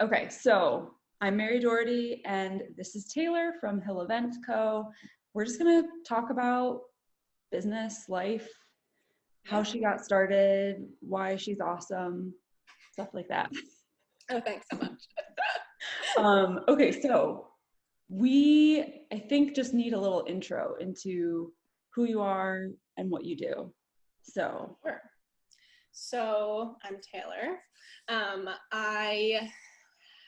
Okay, so I'm Mary Dougherty, and this is Taylor from Hill Event Co. We're just gonna talk about business, life, how she got started, why she's awesome, stuff like that. Oh, thanks so much. Okay, so I think, just need a little intro into who you are and what you do. So, Sure. So I'm Taylor. I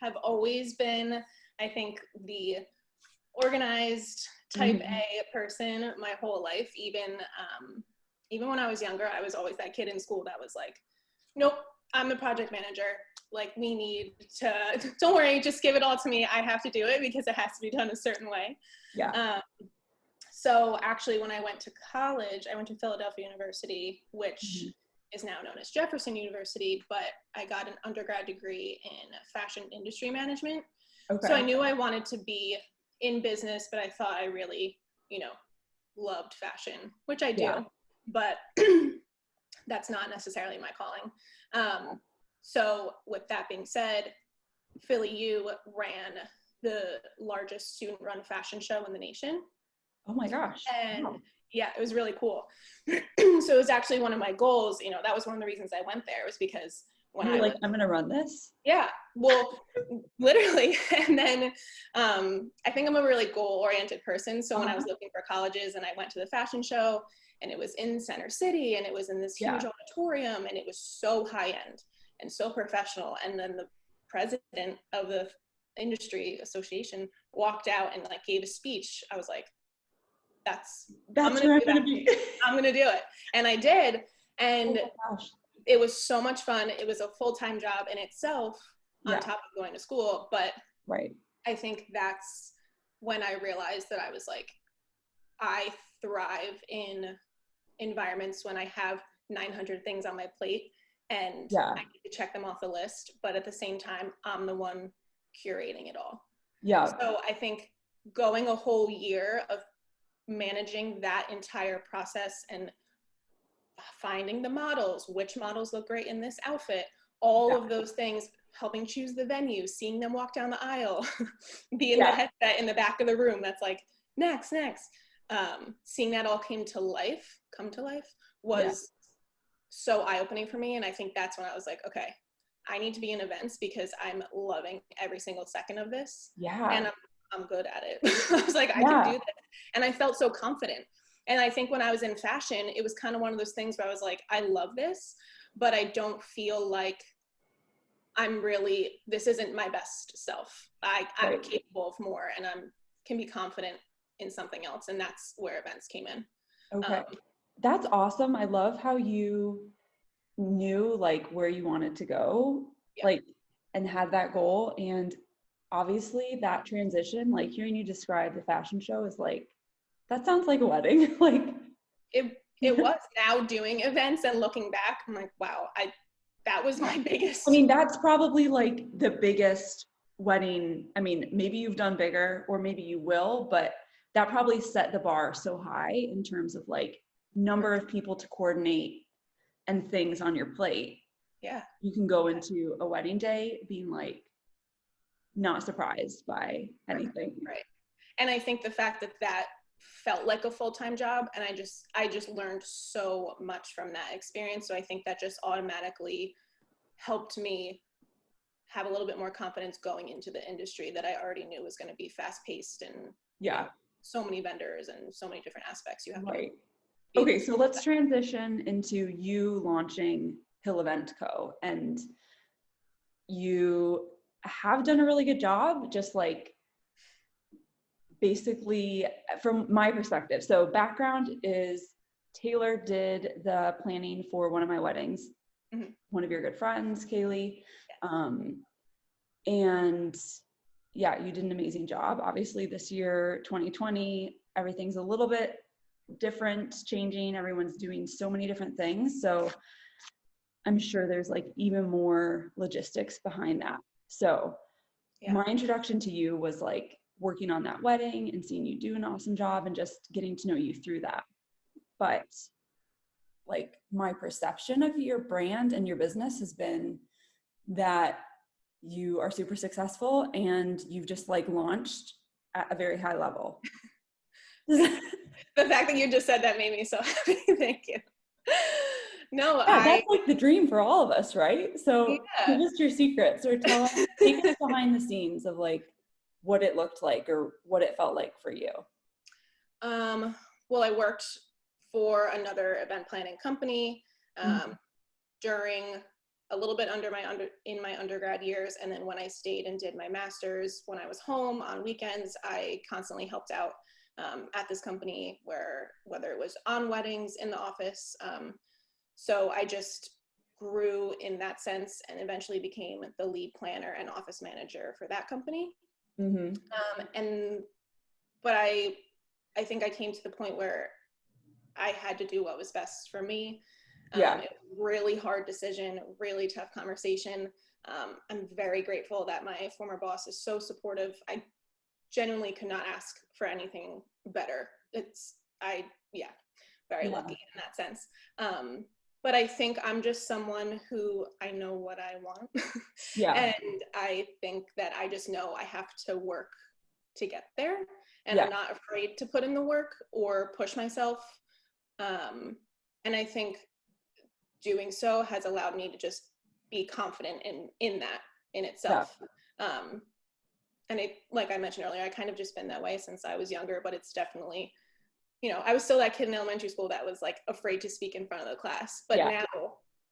have always been, I think, the organized type mhm, A person my whole life. Even when I was younger, I was always that kid in school that was like, nope, I'm the project manager. Like, we need to, don't worry, just give it all to me. I have to do it because it has to be done a certain way. yeah, So actually, when I went to college, I went to Philadelphia University, which mhm, is now known as Jefferson University, but I got an undergrad degree in fashion industry management. So I okay, knew I wanted to be in business, but I thought I really, loved fashion, which I yeah, do, but that's not necessarily my calling. So with that being said, Philly U ran the largest student-run fashion show in the nation. oh my gosh, And wow. yeah, it was really cool. So it was actually one of my goals. That was one of the reasons I went there, was because when You were I like, was, I'm gonna run this? yeah, well, literally. And then I think I'm a really goal-oriented person. So when I Uh-huh. was looking for colleges and I went to the fashion show, and it was in Center City, and it was in this Yeah. huge auditorium, and it was so high end and so professional. And then the president of the industry association walked out and like gave a speech. I was like, I'm That's gonna who I'm do gonna that. be. I'm gonna do it. And I did. Oh And my gosh. it was so much fun. It was a full-time job in itself on Yeah, top of going to school. But right. I think that's when I realized that I was like, I thrive in environments when I have 900 things on my plate and Yeah, I need to check them off the list. But at the same time, I'm the one curating it all. yeah, So I think going a whole year of managing that entire process and finding the models, which models look great in this outfit, all yeah, of those things, helping choose the venue, seeing them walk down the aisle, be in the yeah, headset in the back of the room that's like, next. Seeing that all come to life yeah, was so eye-opening for me. And I think that's when I was like, okay, I need to be in events because I'm loving every single second of this. yeah, And I'm good at it. I was like, I can do yeah, this. And I felt so confident. And I think when I was in fashion, it was kind of one of those things where I was like, I love this, but I don't feel like this isn't my best self. I'm right. capable of more, and can be confident in something else. And that's where events came in. Okay. Um, That's awesome. I love how you knew like where you wanted to go, yeah. like, and had that goal. And obviously that transition, like hearing you describe the fashion show is like, that sounds like a wedding. Like, It was. Now doing events and looking back, I'm like, wow, that was my I biggest. mean, that's probably like the biggest wedding. I mean, maybe you've done bigger or maybe you will, but that probably set the bar so high in terms of like number of people to coordinate and things on your plate. Yeah. You can go into a wedding day being like not surprised by anything. Right. And I think the fact that felt like a full-time job, and I just learned so much from that experience. So I think that just automatically helped me have a little bit more confidence going into the industry that I already knew was going to be fast-paced, and Yeah, so many vendors and so many different aspects you have to right. be able Okay, to so let's transition into you launching Hill Event Co. And you have done a really good job, just like basically from my perspective. So background is Taylor did the planning for one of my weddings, Mhm. one of your good friends, Kaylee. And yeah, you did an amazing job. Obviously this year, 2020, everything's a little bit different, changing. Everyone's doing so many different things. So I'm sure there's like even more logistics behind that. So Yeah. my introduction to you was like working on that wedding and seeing you do an awesome job and just getting to know you through that. But like my perception of your brand and your business has been that you are super successful and you've just like launched at a very high level. The fact that you just said that made me so happy. Thank you. No, Yeah, that's like the dream for all of us, right? So give us your secrets, or take us behind the scenes of like what it looked like or what it felt like for you. Well, I worked for another event planning company during a little bit in my undergrad years, and then when I stayed and did my master's, when I was home on weekends, I constantly helped out at this company, whether it was on weddings, in the office. So I just grew in that sense and eventually became the lead planner and office manager for that company. But I think I came to the point where I had to do what was best for me. It was a really hard decision, really tough conversation. I'm very grateful that my former boss is so supportive. I genuinely could not ask for anything better. Very lucky in that sense. But I think I'm just someone who, I know what I want. And I think that I just know I have to work to get there. And I'm not afraid to put in the work or push myself. And I think doing so has allowed me to just be confident in that in itself. And like I mentioned earlier, I kind of just been that way since I was younger, but it's definitely, I was still that kid in elementary school that was like afraid to speak in front of the class, but now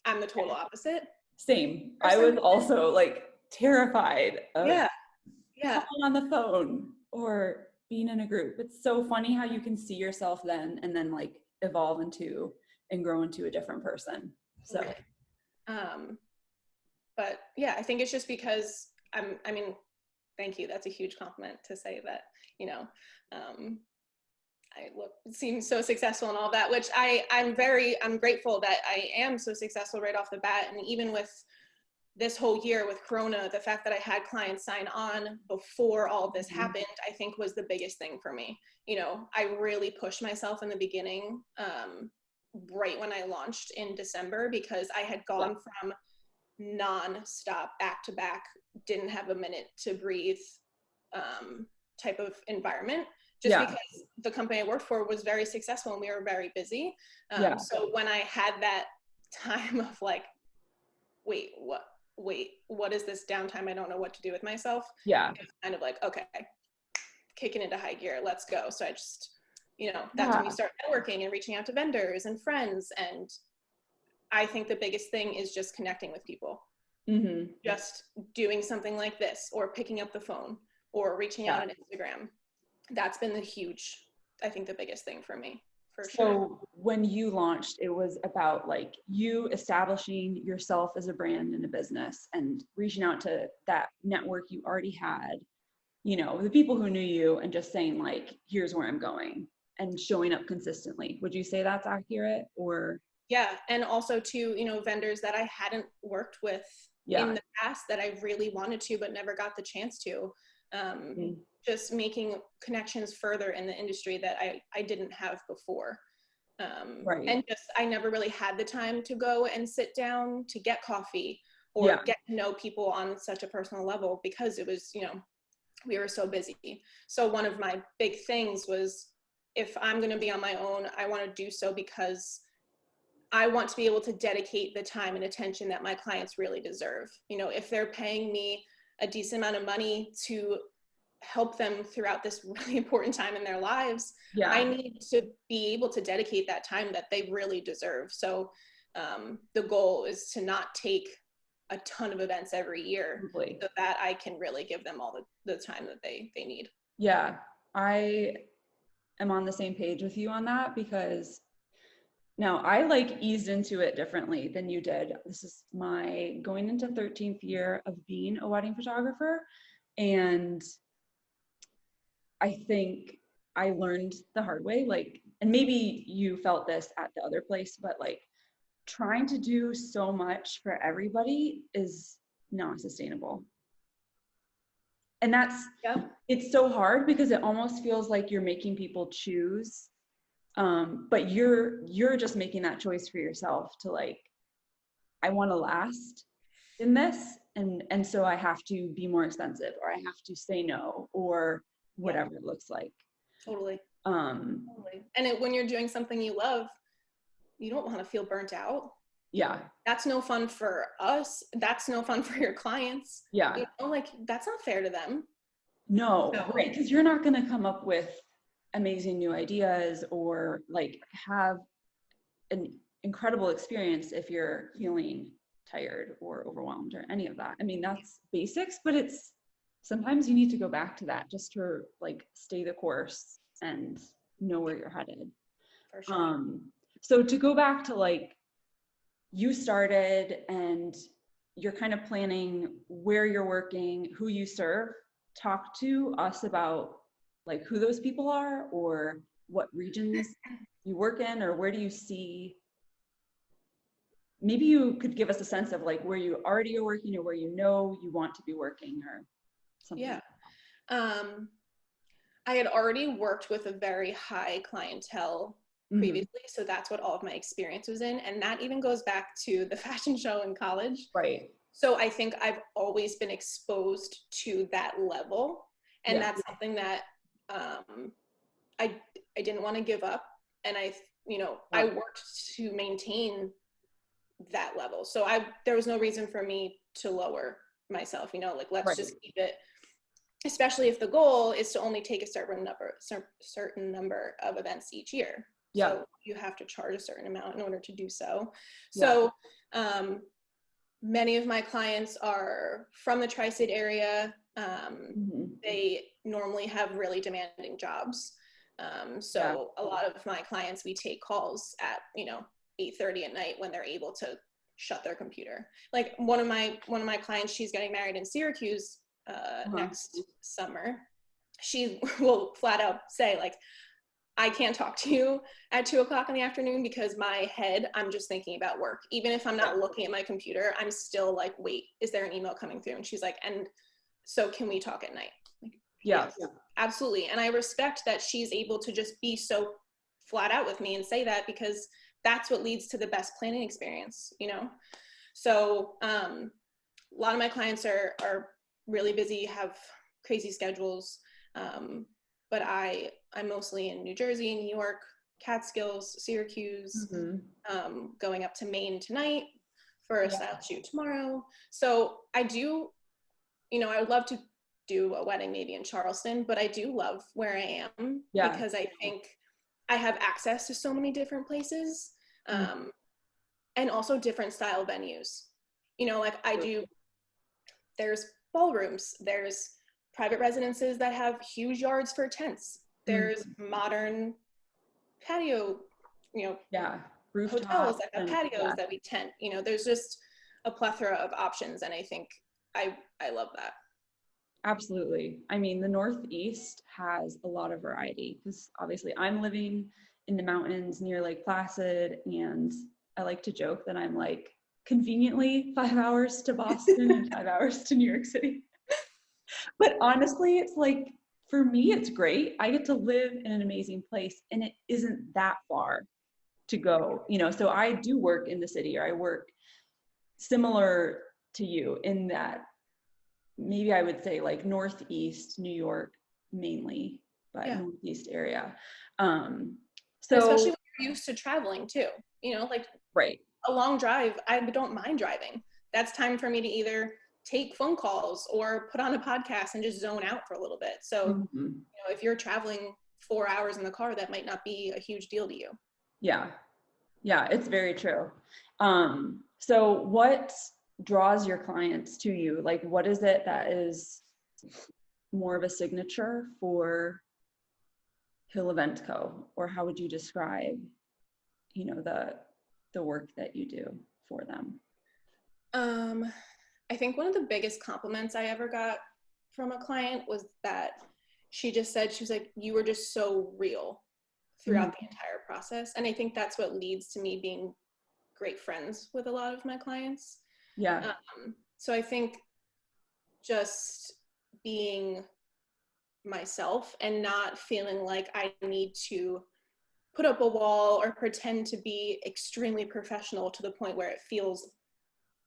I'm the total opposite. Same. I was also like terrified of talking on the phone or being in a group. It's so funny how you can see yourself then and then like evolve into and grow into a different person. So, but yeah, I think it's just because thank you. That's a huge compliment to say that, seem so successful and all that, which I'm grateful that I am so successful right off the bat. And even with this whole year with Corona, the fact that I had clients sign on before all of this happened, I think was the biggest thing for me. I really pushed myself in the beginning, right when I launched in December, because I had gone from non-stop back to back, didn't have a minute to breathe type of environment, just because the company I worked for was very successful and we were very busy. So when I had that time of like, wait, what is this downtime? I don't know what to do with myself. It was kind of like, okay, kicking into high gear, let's go. So I just, that's when you start networking and reaching out to vendors and friends. And I think the biggest thing is just connecting with people. Just doing something like this, or picking up the phone, or reaching out on Instagram. That's been I think the biggest thing for me, for sure. So when you launched, it was about like you establishing yourself as a brand and a business and reaching out to that network you already had, the people who knew you, and just saying like, here's where I'm going, and showing up consistently. Would you say that's accurate? Or and also to vendors that I hadn't worked with in the past that I really wanted to but never got the chance to, just making connections further in the industry that I didn't have before. And just I never really had the time to go and sit down to get coffee or get to know people on such a personal level, because it was, we were so busy. So one of my big things was, if I'm going to be on my own, I want to do so because I want to be able to dedicate the time and attention that my clients really deserve. If they're paying me a decent amount of money to help them throughout this really important time in their lives, I need to be able to dedicate that time that they really deserve. So the goal is to not take a ton of events every year, so that I can really give them all the time that they need. Yeah, I am on the same page with you on that, because now I like eased into it differently than you did. This is my going into 13th year of being a wedding photographer. And I think I learned the hard way, like, and maybe you felt this at the other place, but like trying to do so much for everybody is not sustainable. And it's so hard, because it almost feels like you're making people choose. But you're just making that choice for yourself to like, I want to last in this, and so I have to be more expensive, or I have to say no, or whatever it looks like. Totally. Totally. And when you're doing something you love, you don't want to feel burnt out. Yeah. That's no fun for us. That's no fun for your clients. Yeah. You know, like that's not fair to them. No, right. Because you're not going to come up with amazing new ideas or like have an incredible experience if you're feeling tired or overwhelmed or any of that. I mean, that's basics, but it's sometimes you need to go back to that just to like stay the course and know where you're headed. For sure. So to go back to like, you started and you're kind of planning where you're working, who you serve. Talk to us about like who those people are or what regions you work in, or where do you see, maybe you could give us a sense of like where you already are working or where you know you want to be working or something. Yeah. I had already worked with a very high clientele previously, so that's what all of my experience was in, and that even goes back to the fashion show in college. Right. So I think I've always been exposed to that level, and that's something that I didn't want to give up, and I worked to maintain that level. So there was no reason for me to lower myself, like let's just keep it, especially if the goal is to only take a certain number of events each year. So you have to charge a certain amount in order to do so. So many of my clients are from the tri-state area. They normally have really demanding jobs. So a lot of my clients, we take calls at 8:30 at night when they're able to shut their computer. Like one of my clients, she's getting married in Syracuse next summer. She will flat out say like, I can't talk to you at 2:00 in the afternoon because my head, I'm just thinking about work. Even if I'm not looking at my computer, I'm still like, wait, is there an email coming through? And she's like, and so can we talk at night? Like, yes, absolutely. And I respect that she's able to just be so flat out with me and say that, because that's what leads to the best planning experience, So a lot of my clients are really busy, have crazy schedules. But I'm mostly in New Jersey, New York, Catskills, Syracuse, going up to Maine tonight for a style shoot tomorrow. So I do, I would love to do a wedding maybe in Charleston, but I do love where I am because I think I have access to so many different places, and also different style venues. There's ballrooms, there's private residences that have huge yards for tents. There's modern patio, rooftop hotels that have patios that we tent. There's just a plethora of options, and I think I love that. Absolutely. I mean, the Northeast has a lot of variety because obviously I'm living in the mountains near Lake Placid, and I like to joke that I'm like conveniently 5 hours to Boston and 5 hours to New York City. But honestly, it's like, for me, it's great. I get to live in an amazing place, and it isn't that far to go, so I do work in the city, or I work similar to you in that maybe I would say like Northeast New York mainly, but Northeast area. So especially when you're used to traveling too, like a long drive, I don't mind driving. That's time for me to either take phone calls or put on a podcast and just zone out for a little bit. So, if you're traveling 4 hours in the car, that might not be a huge deal to you. Yeah, it's very true. So what draws your clients to you? Like, what is it that is more of a signature for Hill Event Co., or how would you describe, the work that you do for them? I think one of the biggest compliments I ever got from a client was that she just said, she was like, you were just so real throughout the entire process. And I think that's what leads to me being great friends with a lot of my clients. Yeah. So I think just being myself and not feeling like I need to put up a wall or pretend to be extremely professional to the point where it feels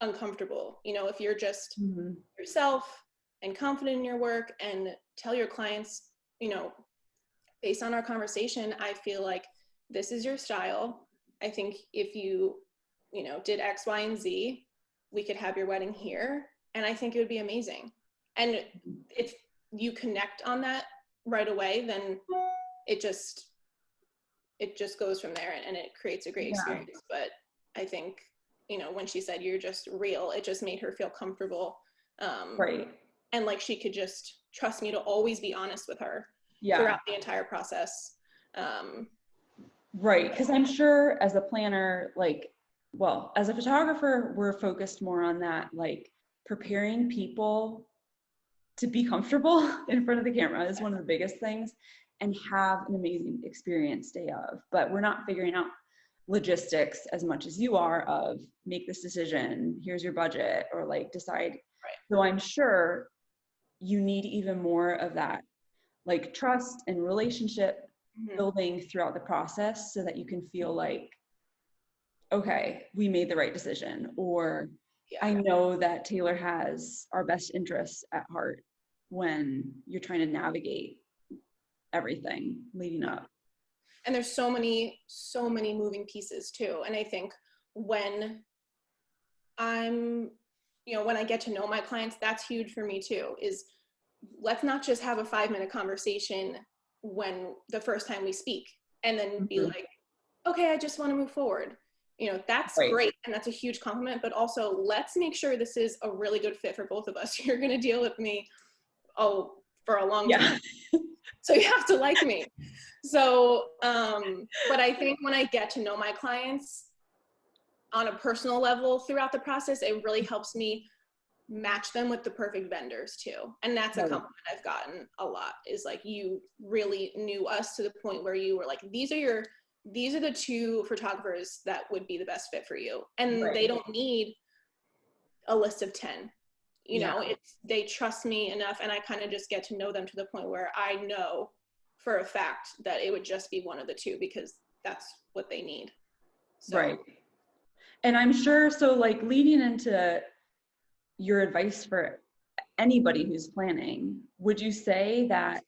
uncomfortable. You know, if you're just Mm-hmm. yourself and confident in your work and tell your clients, you know, based on our conversation, I feel like this is your style. I think if you, you know, did X, Y, and Z, we could have your wedding here. And I think it would be amazing. And if you connect on that right away, then it just goes from there, and it creates a great experience. But I think, you know, when she said you're just real, it just made her feel comfortable. Right. And like she could just trust me to always be honest with her Yeah. throughout the entire process. Right. Because I'm sure as a planner, like, well, as a photographer, we're focused more on that, like preparing people to be comfortable in front of the camera is one of the biggest things, and have an amazing experience day of. But we're not figuring out logistics as much as you are of make this decision, here's your budget, or like decide. Right. So I'm sure you need even more of that, like trust and relationship building throughout the process, so that you can feel like, okay, we made the right decision, or I know that Taylor has our best interests at heart when you're trying to navigate everything leading up. And there's so many moving pieces too. And I think when I'm, you know, when I get to know my clients, that's huge for me too, is let's not just have a 5-minute conversation when the first time we speak and then be like, okay, I just want to move forward. You know, that's great. And that's a huge compliment, but also let's make sure this is a really good fit for both of us. You're going to deal with me, for a long time. So you have to like me. So, but I think when I get to know my clients on a personal level throughout the process, it really helps me match them with the perfect vendors too. And that's a compliment I've gotten a lot, is like, you really knew us to the point where you were like, these are the 2 photographers that would be the best fit for you. And they don't need a list of 10. You know, they trust me enough, and I kind of just get to know them to the point where I know for a fact that it would just be one of the 2, because that's what they need. So. Right. And I'm sure, so like leading into your advice for anybody who's planning, would you say that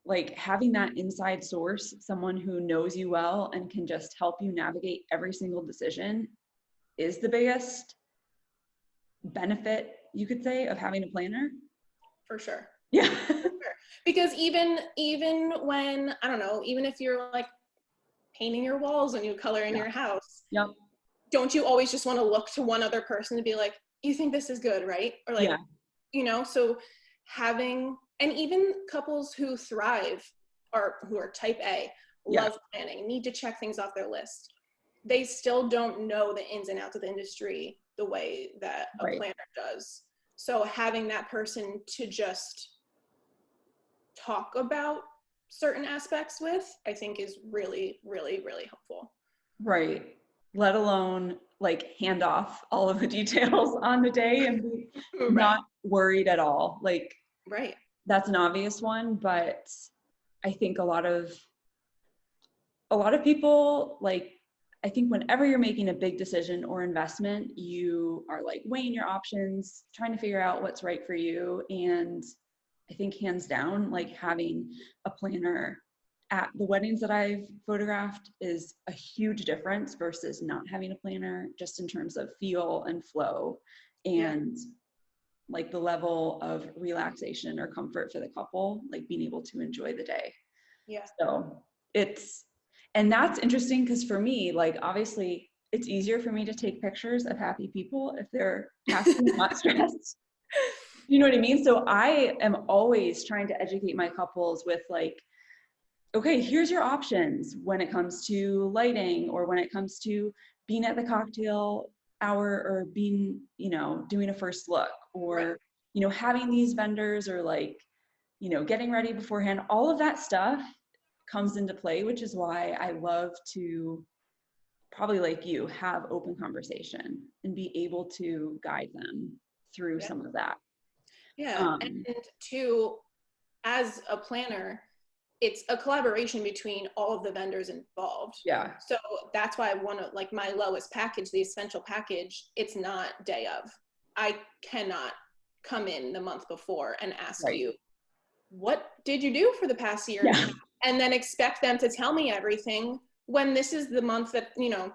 like having that inside source, someone who knows you well and can just help you navigate every single decision, is the biggest benefit, you could say, of having a planner? For sure. Yeah. For sure. Because even when, I don't know, even if you're like painting your walls a new color in your house, don't you always just want to look to one other person to be like, you think this is good, right? Or like, you know, so having, and even couples who thrive, or who are type A, love planning, need to check things off their list, they still don't know the ins and outs of the industry the way that a planner does. So having that person to just talk about certain aspects with, I think is really, really, really helpful. Right. Let alone like hand off all of the details on the day and be not worried at all. Like, that's an obvious one, but I think a lot of people, like, I think whenever you're making a big decision or investment, you are like weighing your options, trying to figure out what's right for you. And I think hands down, like having a planner at the weddings that I've photographed is a huge difference versus not having a planner, just in terms of feel and flow and like the level of relaxation or comfort for the couple, like being able to enjoy the day. So and that's interesting, because for me, like, obviously it's easier for me to take pictures of happy people if they're happy and not stressed. You know what I mean? So I am always trying to educate my couples with like, okay, here's your options when it comes to lighting, or when it comes to being at the cocktail hour, or being, you know, doing a first look, or, you know, having these vendors, or like, you know, getting ready beforehand. All of that stuff comes into play, which is why I love to, probably like you, have open conversation and be able to guide them through some of that. And two, as a planner, it's a collaboration between all of the vendors involved. Yeah. So that's why I want to, like, my lowest package, the essential package, it's not day of. I cannot come in the month before and ask you, what did you do for the past year and a half? And then expect them to tell me everything when this is the month that, you know,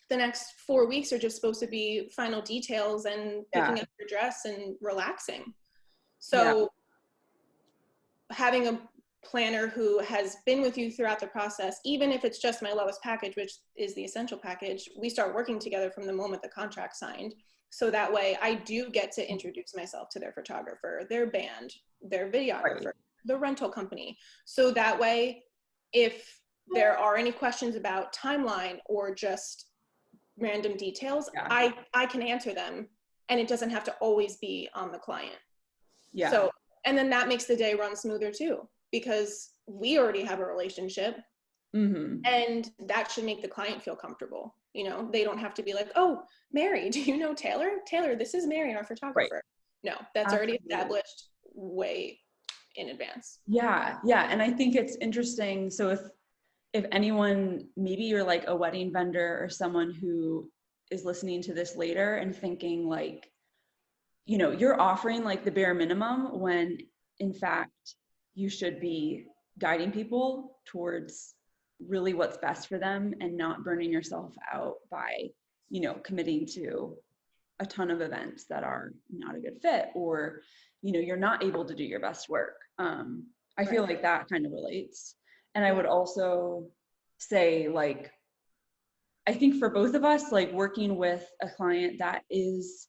the next 4 weeks are just supposed to be final details and picking up your dress and relaxing. So having a planner who has been with you throughout the process, even if it's just my lowest package, which is the essential package, we start working together from the moment the contract's signed. So that way I do get to introduce myself to their photographer, their band, their videographer, the rental company. So that way, if there are any questions about timeline or just random details, I can answer them, and it doesn't have to always be on the client. So, and then that makes the day run smoother too, because we already have a relationship, and that should make the client feel comfortable. You know, they don't have to be like, oh, Mary, do you know Taylor? Taylor, this is Mary, our photographer. No, that's already established way in advance. Yeah. And I think it's interesting. So if anyone, maybe you're like a wedding vendor or someone who is listening to this later and thinking like, you know, you're offering like the bare minimum when in fact you should be guiding people towards really what's best for them and not burning yourself out by, you know, committing to a ton of events that are not a good fit, or, you know, you're not able to do your best work. I feel like that kind of relates. And I would also say, like, I think for both of us, like working with a client that is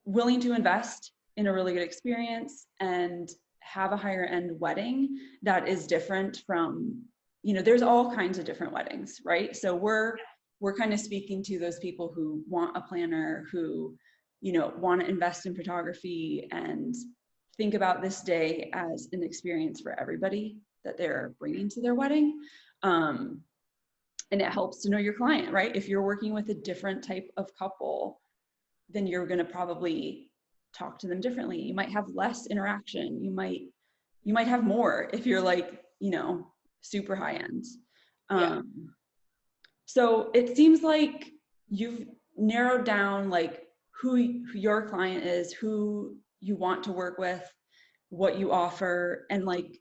willing to invest in a really good experience and have a higher end wedding that is different from, you know, there's all kinds of different weddings, right? So we're kind of speaking to those people who want a planner, who, you know, want to invest in photography and think about this day as an experience for everybody that they're bringing to their wedding. And it helps to know your client, right? If you're working with a different type of couple, then you're going to probably talk to them differently. You might have less interaction. You might have more if you're like, you know, super high end. So it seems like you've narrowed down like who your client is, who you want to work with, what you offer, and like,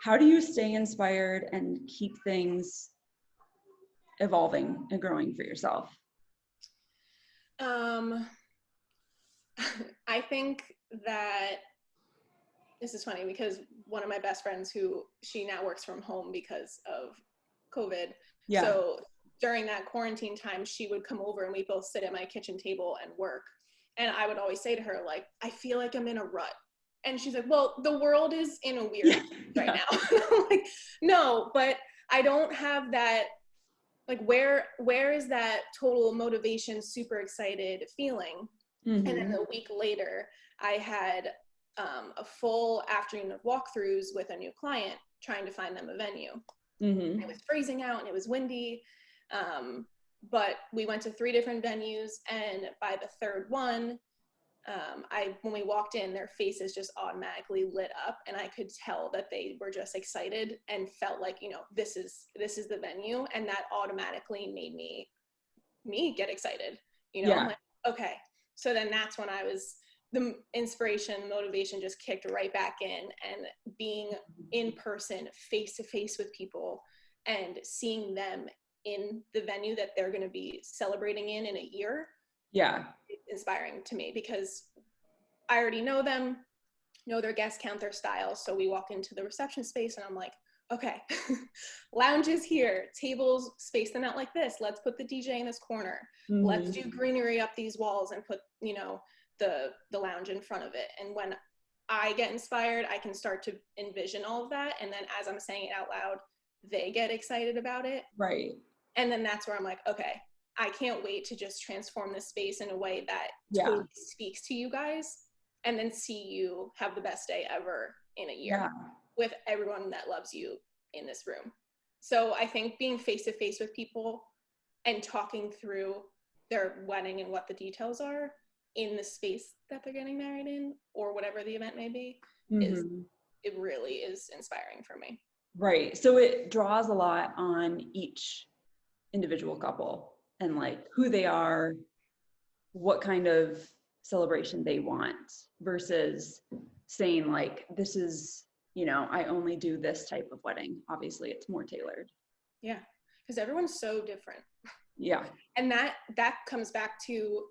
how do you stay inspired and keep things evolving and growing for yourself? I think that this is funny because one of my best friends, who she now works from home because of COVID. So during that quarantine time, she would come over and we both sit at my kitchen table and work. And I would always say to her, like, I feel like I'm in a rut. And she's like, well, the world is in a weird right now. Like, no, but I don't have that, like, where is that total motivation, super excited feeling? And then a week later, I had a full afternoon of walkthroughs with a new client trying to find them a venue. It was freezing out and it was windy. But we went to 3 different venues, and by the third one, when we walked in, their faces just automatically lit up, and I could tell that they were just excited and felt like, you know, this is the venue, and that automatically made me get excited. You know, I'm like, okay. So then that's when the inspiration, motivation just kicked right back in, and being in person, face to face with people, and seeing them in the venue that they're going to be celebrating in a year. It's inspiring to me because I already know them, know their guest count, their style. So we walk into the reception space and I'm like, okay, lounge is here, tables, space them out like this. Let's put the DJ in this corner. Let's do greenery up these walls and put, you know, the lounge in front of it. And when I get inspired, I can start to envision all of that. And then as I'm saying it out loud, they get excited about it. And then that's where I'm like, okay, I can't wait to just transform this space in a way that totally speaks to you guys, and then see you have the best day ever in a year with everyone that loves you in this room. So I think being face to face with people and talking through their wedding and what the details are in the space that they're getting married in, or whatever the event may be, is it really is inspiring for me. Right. So it draws a lot on each individual couple and like who they are, what kind of celebration they want versus saying like, this is, I only do this type of wedding. Obviously it's more tailored. Yeah. Because everyone's so different. Yeah. And that comes back to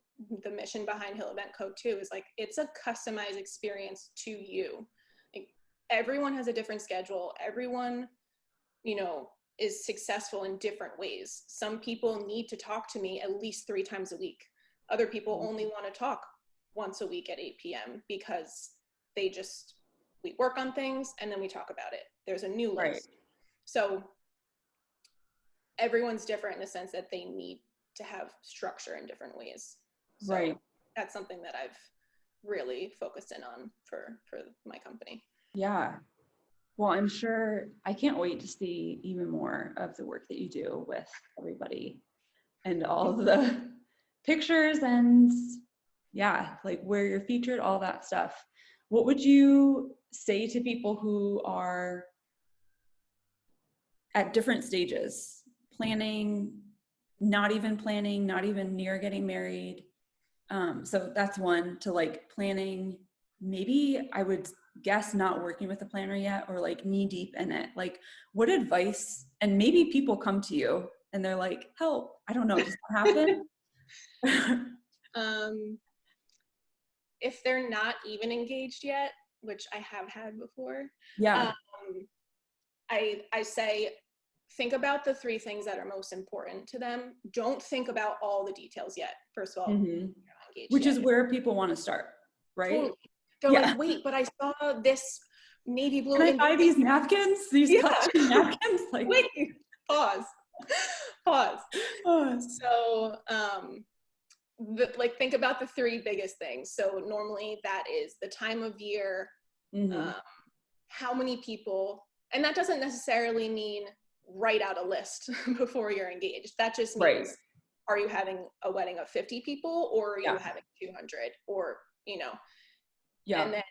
the mission behind Hill Event Code too, is like, it's a customized experience to you. Like, everyone has a different schedule. Everyone, is successful in different ways. Some people need to talk to me at least 3 times a week. Other people only want to talk once a week at 8 p.m. because we work on things and then we talk about it. There's a new list. Right. So everyone's different in the sense that they need to have structure in different ways. So right. That's something that I've really focused in on for my company. Yeah. Well, I'm sure I can't wait to see even more of the work that you do with everybody and all of the pictures and like where you're featured, all that stuff. What would you say to people who are at different stages, planning, not even near getting married? So that's one, to like planning, maybe I would guess not working with a planner yet, or like knee deep in it. Like, what advice, and maybe people come to you and they're like, help, I don't know, does that happen? If they're not even engaged yet, which I have had before, Yeah. I say, think about the 3 things that are most important to them. Don't think about all the details yet. First of all, which is where people want to start, right? Totally. They're like, wait, but I saw this navy blue. Can I buy these napkins? These collection napkins? Like, wait, pause. So, think about the 3 biggest things. So normally that is the time of year, how many people, and that doesn't necessarily mean write out a list before you're engaged. That just means, are you having a wedding of 50 people, or are you having 200, or, and then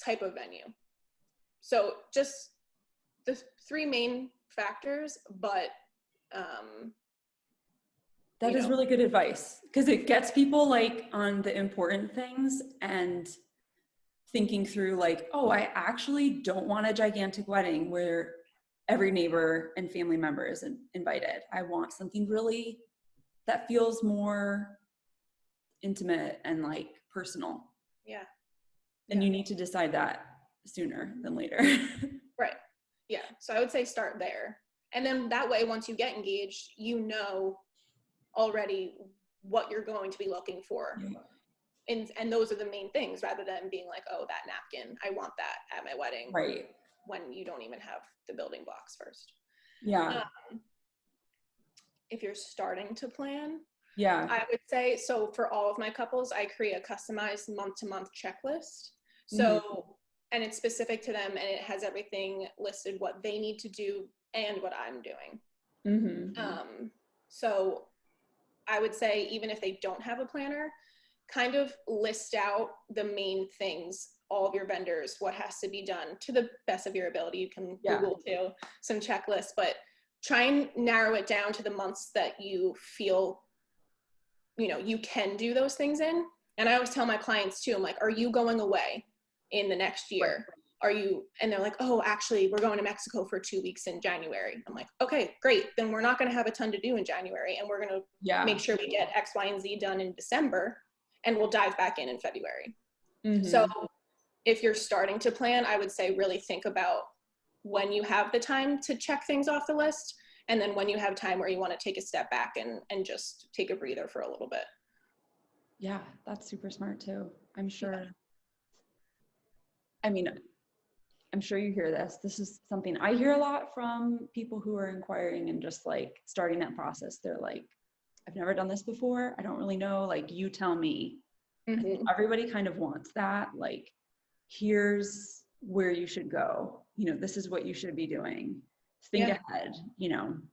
type of venue. So just the 3 main factors, but that is really good advice, because it gets people like on the important things and thinking through like, oh, I actually don't want a gigantic wedding where every neighbor and family member is invited. I want something really that feels more intimate and like personal. Yeah. And you need to decide that sooner than later. Right. Yeah. So I would say start there. And then that way, once you get engaged, you know already what you're going to be looking for. And those are the main things, rather than being like, oh, that napkin, I want that at my wedding. Right. When you don't even have the building blocks first. Yeah. If you're starting to plan, I would say, so for all of my couples, I create a customized month-to-month checklist. So, and it's specific to them, and it has everything listed, what they need to do and what I'm doing. So I would say, even if they don't have a planner, kind of list out the main things, all of your vendors, what has to be done to the best of your ability. You can Google too, some checklists, but try and narrow it down to the months that you feel, you can do those things in. And I always tell my clients too, I'm like, are you going away in the next year? Are you, and they're like, oh, actually we're going to Mexico for 2 weeks in January. I'm like, okay, great. Then we're not going to have a ton to do in January, and we're going to make sure we get X, Y, and Z done in December, and we'll dive back in February. So if you're starting to plan, I would say really think about when you have the time to check things off the list, and then when you have time where you want to take a step back and just take a breather for a little bit. Yeah, that's super smart too. I'm sure. I mean, I'm sure you hear this. This is something I hear a lot from people who are inquiring and just like starting that process. They're like, I've never done this before. I don't really know. Like, you tell me. Everybody kind of wants that. Like, here's where you should go. This is what you should be doing. Think ahead,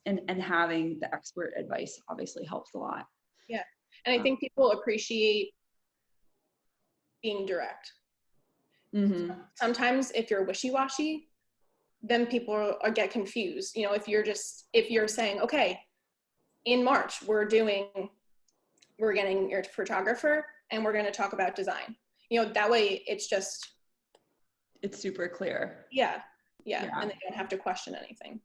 and having the expert advice obviously helps a lot. Yeah. And I think people appreciate being direct. Mm-hmm. Sometimes if you're wishy-washy, then people get confused. You know, if you're saying, okay, in March, we're getting your photographer and we're going to talk about design. You know, that way it's super clear. Yeah. And they don't have to question anything.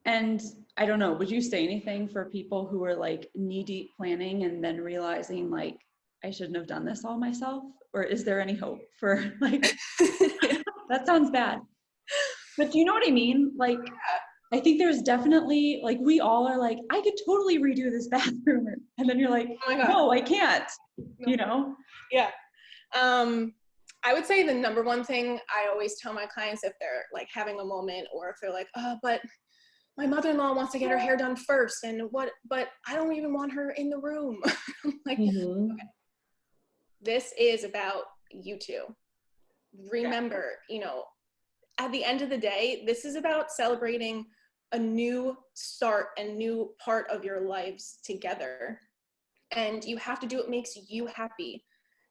And I don't know, would you say anything for people who are like knee-deep planning and then realizing like, I shouldn't have done this all myself? Or is there any hope for like, that sounds bad. But do you know what I mean? Like, I think there's definitely, like, we all are like, I could totally redo this bathroom. And then you're like, oh my God, no, I can't, you know? Yeah. I would say the number one thing I always tell my clients if they're like having a moment, or if they're like, oh, but my mother-in-law wants to get her hair done first, but I don't even want her in the room. I'm like, okay, this is about you two. Remember, you know, at the end of the day, this is about celebrating a new start and new part of your lives together. And you have to do what makes you happy.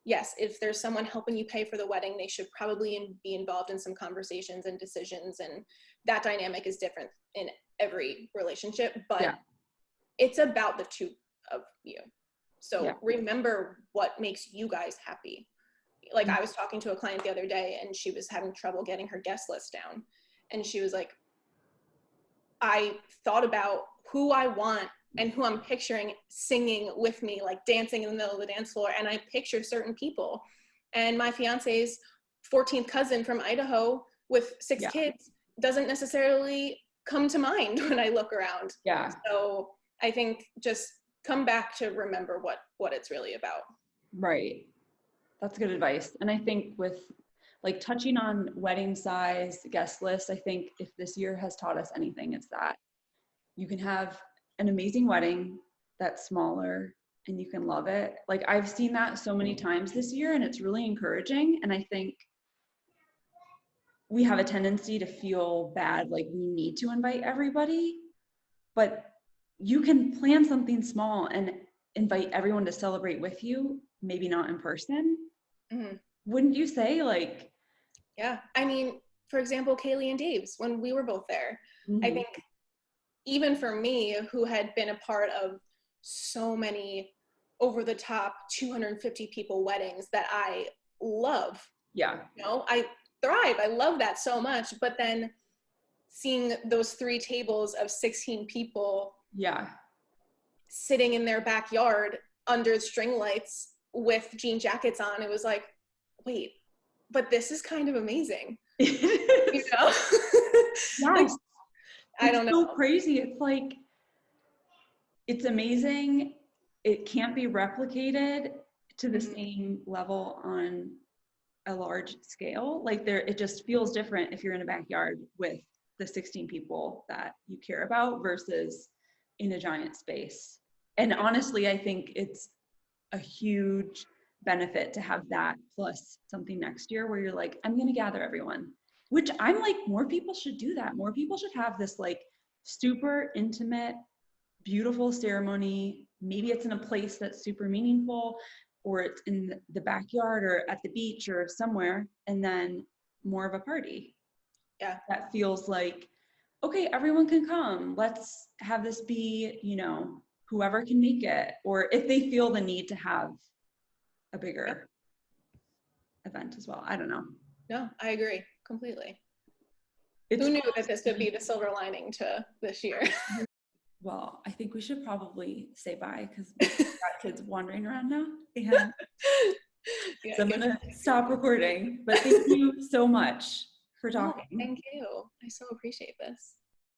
Yes, if there's someone helping you pay for the wedding, they should probably be involved in some conversations and decisions, and that dynamic is different in every relationship, but it's about the two of you. So remember what makes you guys happy. Like, I was talking to a client the other day and she was having trouble getting her guest list down. And she was like, I thought about who I want and who I'm picturing singing with me, like dancing in the middle of the dance floor. And I picture certain people. And my fiance's 14th cousin from Idaho with 6 kids doesn't necessarily come to mind when I look around. Yeah. So I think just come back to remember what it's really about. Right. That's good advice. And I think with like touching on wedding size, guest list, I think if this year has taught us anything, it's that you can have an amazing wedding that's smaller and you can love it. Like, I've seen that so many times this year and it's really encouraging. And I think we have a tendency to feel bad, like we need to invite everybody, but you can plan something small and invite everyone to celebrate with you, maybe not in person. Mm-hmm. Wouldn't you say? Like, yeah, I mean, for example, Kaylee and Dave's, when we were both there, mm-hmm. I think even for me, who had been a part of so many over the top 250 people weddings that I love, you know, I thrive. I love that so much. But then seeing those 3 tables of 16 people sitting in their backyard under string lights with jean jackets on, it was like, wait, but this is kind of amazing. You know? Yes. Like, I don't know. It's so crazy. It's like, it's amazing. It can't be replicated to the same level on a large scale. Like, it just feels different if you're in a backyard with the 16 people that you care about versus in a giant space. And honestly, I think it's a huge benefit to have that plus something next year where you're like, I'm going to gather everyone, which I'm like, more people should do that. More people should have this like super intimate, beautiful ceremony. Maybe it's in a place that's super meaningful, or it's in the backyard or at the beach or somewhere, and then more of a party. Yeah. That feels like, okay, everyone can come. Let's have this be, you know, whoever can make it, or if they feel the need to have a bigger event as well. I don't know. No, I agree completely. Who knew that this would be the silver lining to this year? Well, I think we should probably say bye because we've got kids wandering around now. Yeah. So I'm going to stop recording, but thank you so much for talking. Oh, thank you. I so appreciate this.